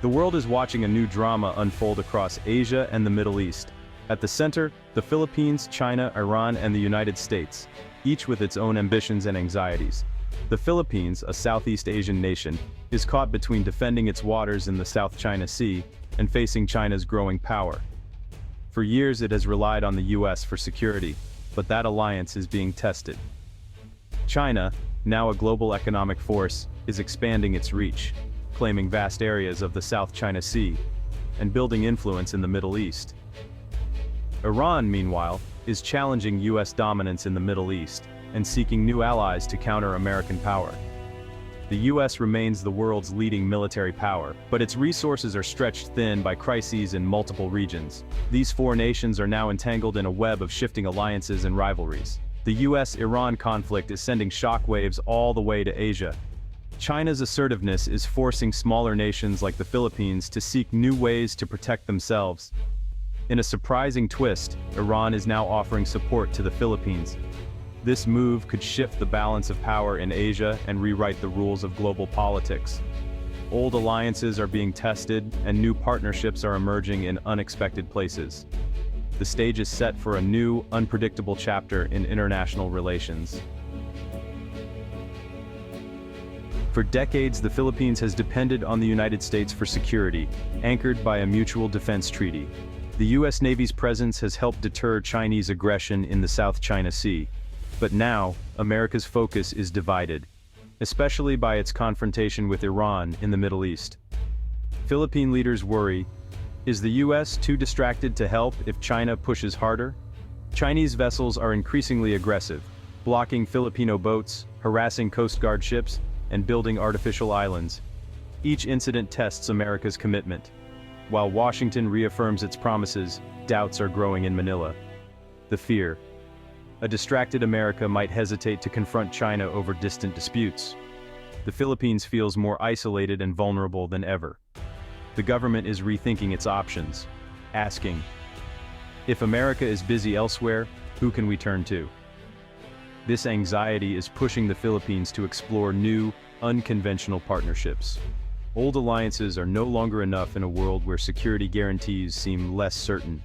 The world is watching a new drama unfold across Asia and the Middle East. At the center, the Philippines, China, Iran, and the United States, each with its own ambitions and anxieties. The Philippines, a Southeast Asian nation, is caught between defending its waters in the South China Sea and facing China's growing power. For years it has relied on the US for security, but that alliance is being tested. China, now a global economic force, is expanding its reach, claiming vast areas of the South China Sea, and building influence in the Middle East. Iran, meanwhile, is challenging US dominance in the Middle East, and seeking new allies to counter American power. The US remains the world's leading military power, but its resources are stretched thin by crises in multiple regions. These four nations are now entangled in a web of shifting alliances and rivalries. The US-Iran conflict is sending shockwaves all the way to Asia. China's assertiveness is forcing smaller nations like the Philippines to seek new ways to protect themselves. In a surprising twist, Iran is now offering support to the Philippines. This move could shift the balance of power in Asia and rewrite the rules of global politics. Old alliances are being tested, and new partnerships are emerging in unexpected places. The stage is set for a new, unpredictable chapter in international relations. For decades, the Philippines has depended on the United States for security, anchored by a mutual defense treaty. The US Navy's presence has helped deter Chinese aggression in the South China Sea. But now, America's focus is divided, especially by its confrontation with Iran in the Middle East. Philippine leaders worry, is the US too distracted to help if China pushes harder? Chinese vessels are increasingly aggressive, blocking Filipino boats, harassing Coast Guard ships, and building artificial islands. Each incident tests America's commitment. While Washington reaffirms its promises, doubts are growing in Manila. The fear. A distracted America might hesitate to confront China over distant disputes. The Philippines feels more isolated and vulnerable than ever. The government is rethinking its options, asking, if America is busy elsewhere, who can we turn to? This anxiety is pushing the Philippines to explore new, unconventional partnerships. Old alliances are no longer enough in a world where security guarantees seem less certain.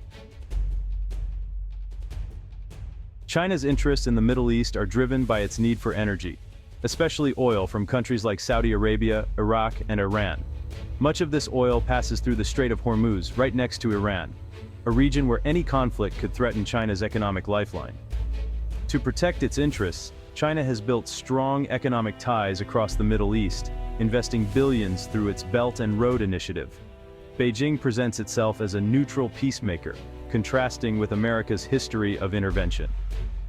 China's interests in the Middle East are driven by its need for energy, especially oil from countries like Saudi Arabia, Iraq, and Iran. Much of this oil passes through the Strait of Hormuz, right next to Iran, a region where any conflict could threaten China's economic lifeline. To protect its interests, China has built strong economic ties across the Middle East, investing billions through its Belt and Road Initiative. Beijing presents itself as a neutral peacemaker, contrasting with America's history of intervention.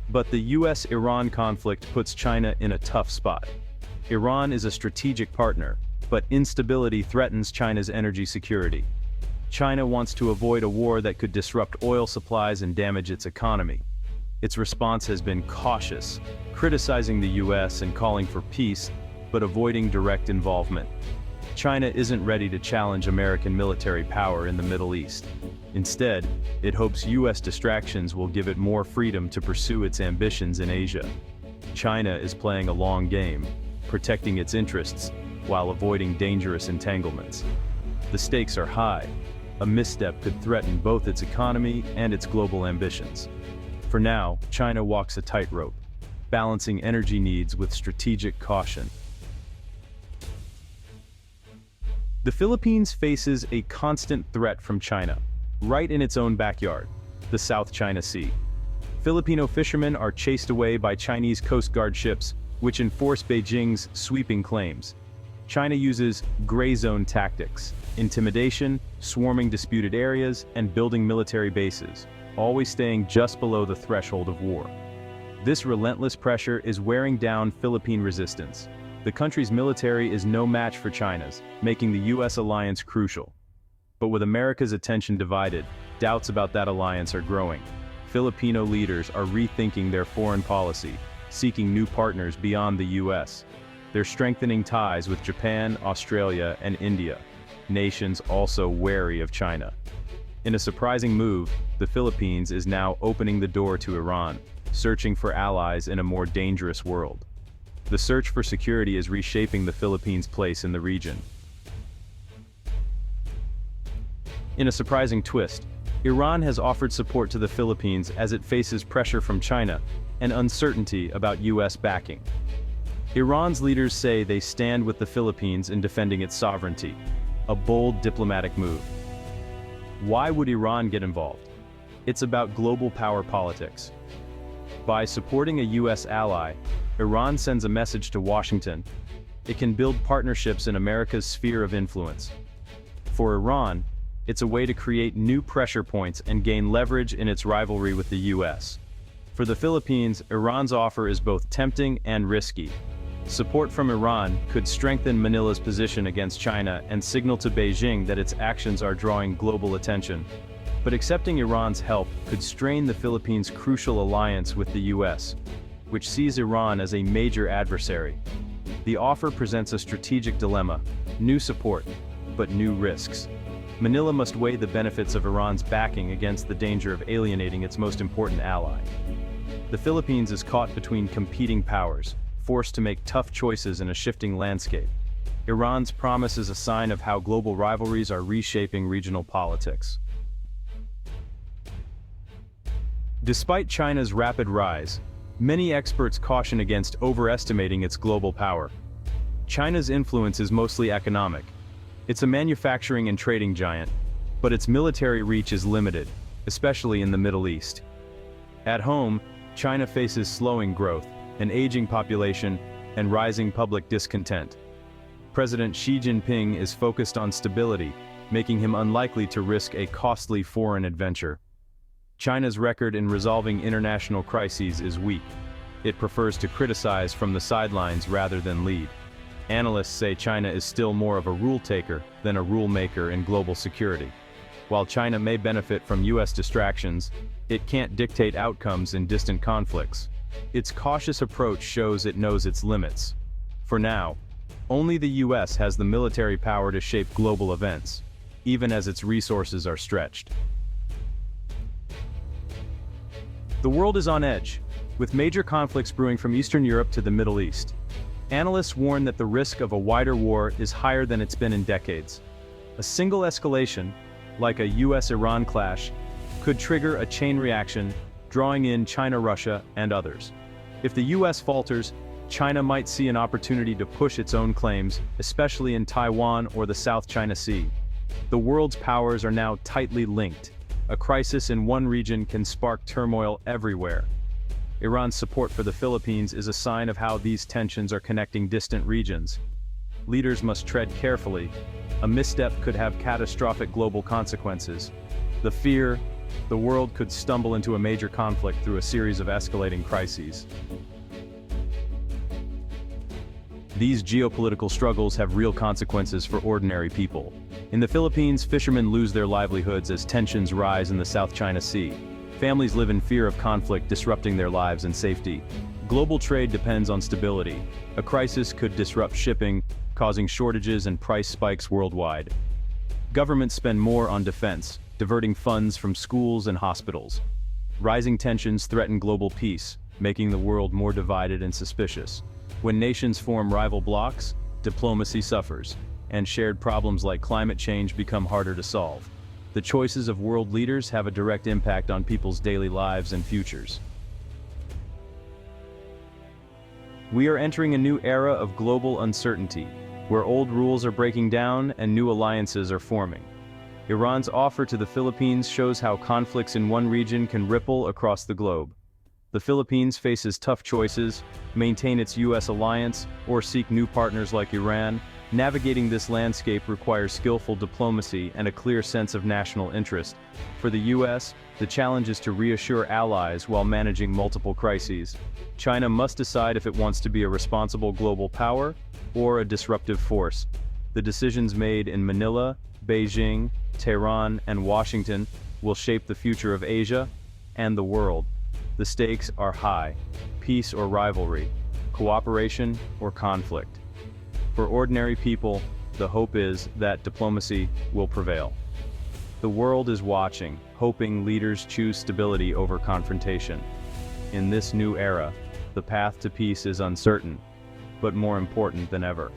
But the US-Iran conflict puts China in a tough spot. Iran is a strategic partner, but instability threatens China's energy security. China wants to avoid a war that could disrupt oil supplies and damage its economy. Its response has been cautious, criticizing the US and calling for peace, but avoiding direct involvement. China isn't ready to challenge American military power in the Middle East. Instead, it hopes US distractions will give it more freedom to pursue its ambitions in Asia. China is playing a long game, protecting its interests while avoiding dangerous entanglements. The stakes are high. A misstep could threaten both its economy and its global ambitions. For now, China walks a tightrope, balancing energy needs with strategic caution. The Philippines faces a constant threat from China, right in its own backyard, the South China Sea. Filipino fishermen are chased away by Chinese Coast Guard ships, which enforce Beijing's sweeping claims. China uses gray zone tactics, intimidation, swarming disputed areas, and building military bases, always staying just below the threshold of war. This relentless pressure is wearing down Philippine resistance. The country's military is no match for China's, making the US alliance crucial. But with America's attention divided, doubts about that alliance are growing. Filipino leaders are rethinking their foreign policy, seeking new partners beyond the US. They're strengthening ties with Japan, Australia, and India, nations also wary of China. In a surprising move, the Philippines is now opening the door to Iran, searching for allies in a more dangerous world. The search for security is reshaping the Philippines' place in the region. In a surprising twist, Iran has offered support to the Philippines as it faces pressure from China and uncertainty about US backing. Iran's leaders say they stand with the Philippines in defending its sovereignty, a bold diplomatic move. Why would Iran get involved? It's about global power politics. By supporting a US ally, Iran sends a message to Washington. It can build partnerships in America's sphere of influence. For Iran, it's a way to create new pressure points and gain leverage in its rivalry with the US. For the Philippines, Iran's offer is both tempting and risky. Support from Iran could strengthen Manila's position against China and signal to Beijing that its actions are drawing global attention. But accepting Iran's help could strain the Philippines' crucial alliance with the US, which sees Iran as a major adversary. The offer presents a strategic dilemma: new support, but new risks. Manila must weigh the benefits of Iran's backing against the danger of alienating its most important ally. The Philippines is caught between competing powers, forced to make tough choices in a shifting landscape. Iran's promise is a sign of how global rivalries are reshaping regional politics. Despite China's rapid rise, many experts caution against overestimating its global power. China's influence is mostly economic. It's a manufacturing and trading giant, but its military reach is limited, especially in the Middle East. At home, China faces slowing growth, an aging population, and rising public discontent. President Xi Jinping is focused on stability, making him unlikely to risk a costly foreign adventure. China's record in resolving international crises is weak. It prefers to criticize from the sidelines rather than lead. Analysts say China is still more of a rule-taker than a rule-maker in global security. While China may benefit from US distractions, it can't dictate outcomes in distant conflicts. Its cautious approach shows it knows its limits. For now, only the US has the military power to shape global events, even as its resources are stretched. The world is on edge, with major conflicts brewing from Eastern Europe to the Middle East. Analysts warn that the risk of a wider war is higher than it's been in decades. A single escalation, like a US-Iran clash, could trigger a chain reaction, drawing in China, Russia, and others. If the US falters, China might see an opportunity to push its own claims, especially in Taiwan or the South China Sea. The world's powers are now tightly linked. A crisis in one region can spark turmoil everywhere. Iran's support for the Philippines is a sign of how these tensions are connecting distant regions. Leaders must tread carefully. A misstep could have catastrophic global consequences. The fear, the world could stumble into a major conflict through a series of escalating crises. These geopolitical struggles have real consequences for ordinary people. In the Philippines, fishermen lose their livelihoods as tensions rise in the South China Sea. Families live in fear of conflict disrupting their lives and safety. Global trade depends on stability. A crisis could disrupt shipping, causing shortages and price spikes worldwide. Governments spend more on defense, diverting funds from schools and hospitals. Rising tensions threaten global peace, making the world more divided and suspicious. When nations form rival blocs, diplomacy suffers, and shared problems like climate change become harder to solve. The choices of world leaders have a direct impact on people's daily lives and futures. We are entering a new era of global uncertainty, where old rules are breaking down and new alliances are forming. Iran's offer to the Philippines shows how conflicts in one region can ripple across the globe. The Philippines faces tough choices: maintain its US alliance or seek new partners like Iran. Navigating this landscape requires skillful diplomacy and a clear sense of national interest. For the US, the challenge is to reassure allies while managing multiple crises. China must decide if it wants to be a responsible global power or a disruptive force. The decisions made in Manila, Beijing, Tehran, and Washington will shape the future of Asia and the world. The stakes are high: peace or rivalry, cooperation or conflict. For ordinary people, the hope is that diplomacy will prevail. The world is watching, hoping leaders choose stability over confrontation. In this new era, the path to peace is uncertain, but more important than ever.